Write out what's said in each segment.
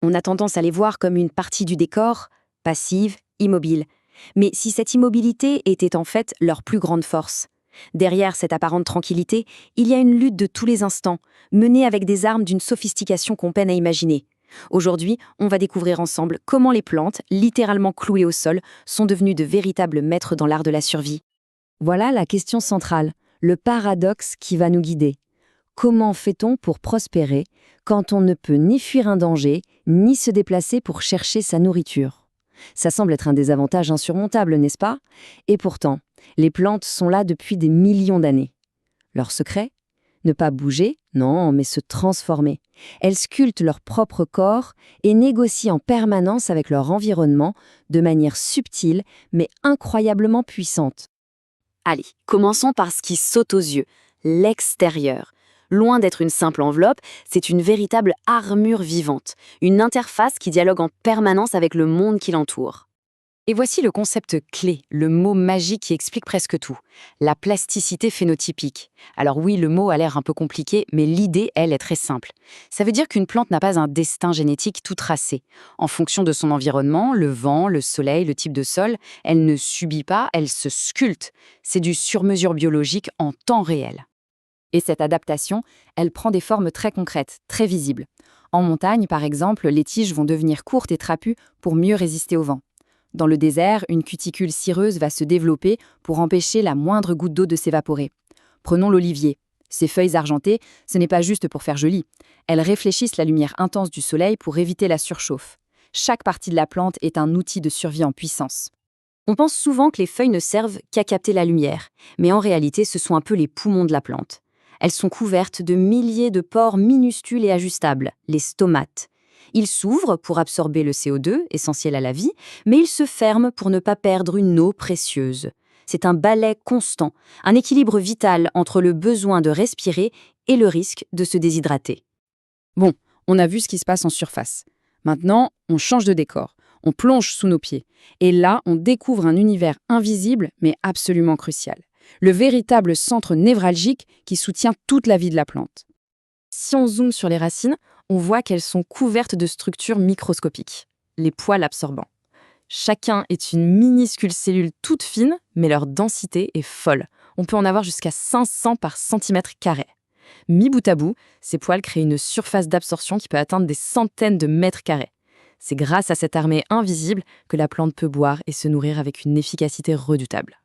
On a tendance à les voir comme une partie du décor, passive, immobile. Mais si cette immobilité était en fait leur plus grande force? Derrière cette apparente tranquillité, il y a une lutte de tous les instants, menée avec des armes d'une sophistication qu'on peine à imaginer. Aujourd'hui, on va découvrir ensemble comment les plantes, littéralement clouées au sol, sont devenues de véritables maîtres dans l'art de la survie. Voilà la question centrale, le paradoxe qui va nous guider. Comment fait-on pour prospérer quand on ne peut ni fuir un danger, ni se déplacer pour chercher sa nourriture? Ça semble être un désavantage insurmontable, n'est-ce pas? Et pourtant, les plantes sont là depuis des millions d'années. Leur secret? Ne pas bouger, non, mais se transformer. Elles sculptent leur propre corps et négocient en permanence avec leur environnement de manière subtile, mais incroyablement puissante. Allez, commençons par ce qui saute aux yeux, l'extérieur. Loin d'être une simple enveloppe, c'est une véritable armure vivante, une interface qui dialogue en permanence avec le monde qui l'entoure. Et voici le concept clé, le mot magique qui explique presque tout, la plasticité phénotypique. Alors oui, le mot a l'air un peu compliqué, mais l'idée, elle, est très simple. Ça veut dire qu'une plante n'a pas un destin génétique tout tracé. En fonction de son environnement, le vent, le soleil, le type de sol, elle ne subit pas, elle se sculpte. C'est du sur-mesure biologique en temps réel. Et cette adaptation, elle prend des formes très concrètes, très visibles. En montagne, par exemple, les tiges vont devenir courtes et trapues pour mieux résister au vent. Dans le désert, une cuticule cireuse va se développer pour empêcher la moindre goutte d'eau de s'évaporer. Prenons l'olivier. Ses feuilles argentées, ce n'est pas juste pour faire joli. Elles réfléchissent la lumière intense du soleil pour éviter la surchauffe. Chaque partie de la plante est un outil de survie en puissance. On pense souvent que les feuilles ne servent qu'à capter la lumière, mais en réalité, ce sont un peu les poumons de la plante. Elles sont couvertes de milliers de pores minuscules et ajustables, les stomates. Ils s'ouvrent pour absorber le CO2, essentiel à la vie, mais ils se ferment pour ne pas perdre une eau précieuse. C'est un balai constant, un équilibre vital entre le besoin de respirer et le risque de se déshydrater. Bon, on a vu ce qui se passe en surface. Maintenant, on change de décor. On plonge sous nos pieds. Et là, on découvre un univers invisible, mais absolument crucial. Le véritable centre névralgique qui soutient toute la vie de la plante. Si on zoome sur les racines, on voit qu'elles sont couvertes de structures microscopiques, les poils absorbants. Chacun est une minuscule cellule toute fine, mais leur densité est folle. On peut en avoir jusqu'à 500 par centimètre carré. Mis bout à bout, ces poils créent une surface d'absorption qui peut atteindre des centaines de mètres carrés. C'est grâce à cette armée invisible que la plante peut boire et se nourrir avec une efficacité redoutable.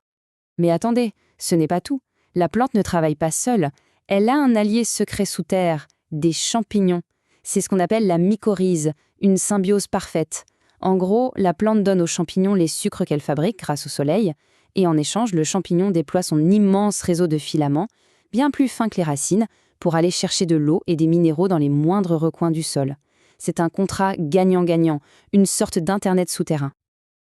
Mais attendez, ce n'est pas tout. La plante ne travaille pas seule. Elle a un allié secret sous terre, des champignons. C'est ce qu'on appelle la mycorhize, une symbiose parfaite. En gros, la plante donne aux champignons les sucres qu'elle fabrique grâce au soleil, et en échange, le champignon déploie son immense réseau de filaments, bien plus fins que les racines, pour aller chercher de l'eau et des minéraux dans les moindres recoins du sol. C'est un contrat gagnant-gagnant, une sorte d'internet souterrain.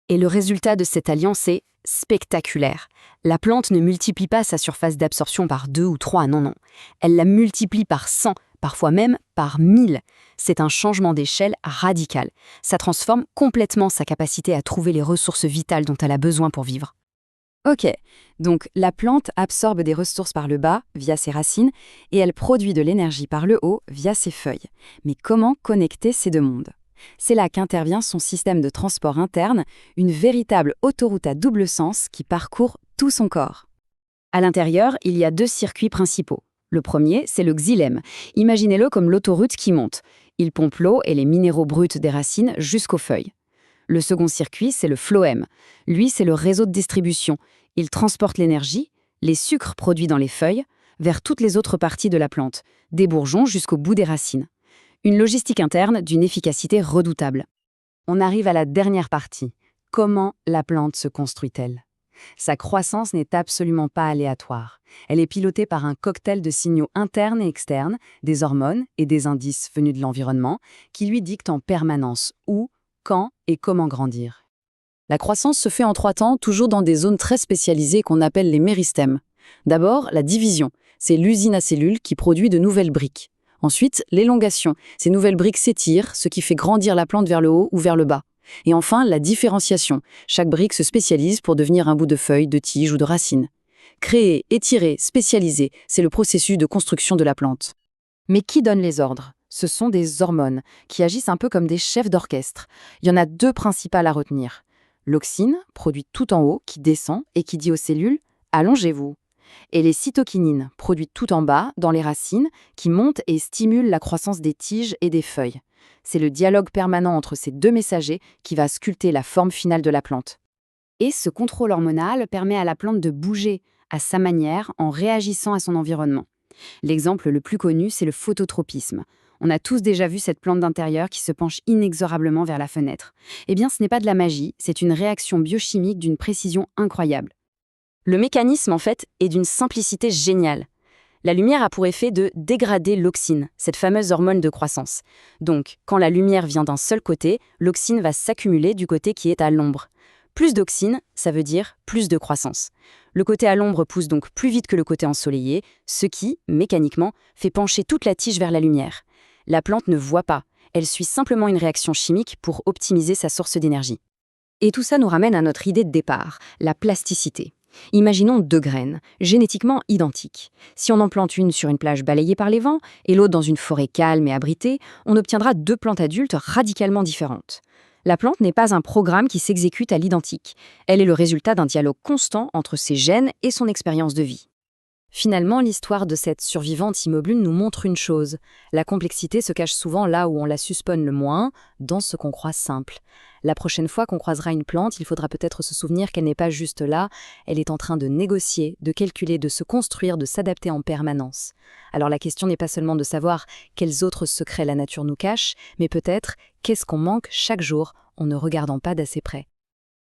Et le résultat de cette alliance est spectaculaire. La plante ne multiplie pas sa surface d'absorption par 2 ou 3, non. Elle la multiplie par 100, parfois même par 1000. C'est un changement d'échelle radical. Ça transforme complètement sa capacité à trouver les ressources vitales dont elle a besoin pour vivre. Ok, donc la plante absorbe des ressources par le bas, via ses racines, et elle produit de l'énergie par le haut, via ses feuilles. Mais comment connecter ces deux mondes ? C'est là qu'intervient son système de transport interne, une véritable autoroute à double sens qui parcourt tout son corps. À l'intérieur, il y a 2 circuits principaux. Le premier, c'est le xylème. Imaginez-le comme l'autoroute qui monte. Il pompe l'eau et les minéraux bruts des racines jusqu'aux feuilles. Le second circuit, c'est le phloème. Lui, c'est le réseau de distribution. Il transporte l'énergie, les sucres produits dans les feuilles, vers toutes les autres parties de la plante, des bourgeons jusqu'au bout des racines. Une logistique interne d'une efficacité redoutable. On arrive à la dernière partie. Comment la plante se construit-elle ? Sa croissance n'est absolument pas aléatoire. Elle est pilotée par un cocktail de signaux internes et externes, des hormones et des indices venus de l'environnement, qui lui dictent en permanence où, quand et comment grandir. La croissance se fait en 3 temps, toujours dans des zones très spécialisées qu'on appelle les méristèmes. D'abord, la division. C'est l'usine à cellules qui produit de nouvelles briques. Ensuite, l'élongation. Ces nouvelles briques s'étirent, ce qui fait grandir la plante vers le haut ou vers le bas. Et enfin, la différenciation. Chaque brique se spécialise pour devenir un bout de feuille, de tige ou de racine. Créer, étirer, spécialiser, c'est le processus de construction de la plante. Mais qui donne les ordres ? Ce sont des hormones qui agissent un peu comme des chefs d'orchestre. Il y en a deux principales à retenir. L'auxine, produite tout en haut, qui descend et qui dit aux cellules « allongez-vous ». Et les cytokinines, produites tout en bas, dans les racines, qui montent et stimulent la croissance des tiges et des feuilles. C'est le dialogue permanent entre ces deux messagers qui va sculpter la forme finale de la plante. Et ce contrôle hormonal permet à la plante de bouger à sa manière en réagissant à son environnement. L'exemple le plus connu, c'est le phototropisme. On a tous déjà vu cette plante d'intérieur qui se penche inexorablement vers la fenêtre. Eh bien, ce n'est pas de la magie, c'est une réaction biochimique d'une précision incroyable. Le mécanisme, en fait, est d'une simplicité géniale. La lumière a pour effet de dégrader l'auxine, cette fameuse hormone de croissance. Donc, quand la lumière vient d'un seul côté, l'auxine va s'accumuler du côté qui est à l'ombre. Plus d'auxine, ça veut dire plus de croissance. Le côté à l'ombre pousse donc plus vite que le côté ensoleillé, ce qui, mécaniquement, fait pencher toute la tige vers la lumière. La plante ne voit pas, elle suit simplement une réaction chimique pour optimiser sa source d'énergie. Et tout ça nous ramène à notre idée de départ, la plasticité. Imaginons deux graines, génétiquement identiques. Si on en plante une sur une plage balayée par les vents et l'autre dans une forêt calme et abritée, on obtiendra deux plantes adultes radicalement différentes. La plante n'est pas un programme qui s'exécute à l'identique. Elle est le résultat d'un dialogue constant entre ses gènes et son expérience de vie. Finalement, l'histoire de cette survivante immobile nous montre une chose. La complexité se cache souvent là où on la suspionne le moins, dans ce qu'on croit simple. La prochaine fois qu'on croisera une plante, il faudra peut-être se souvenir qu'elle n'est pas juste là, elle est en train de négocier, de calculer, de se construire, de s'adapter en permanence. Alors la question n'est pas seulement de savoir quels autres secrets la nature nous cache, mais peut-être qu'est-ce qu'on manque chaque jour en ne regardant pas d'assez près.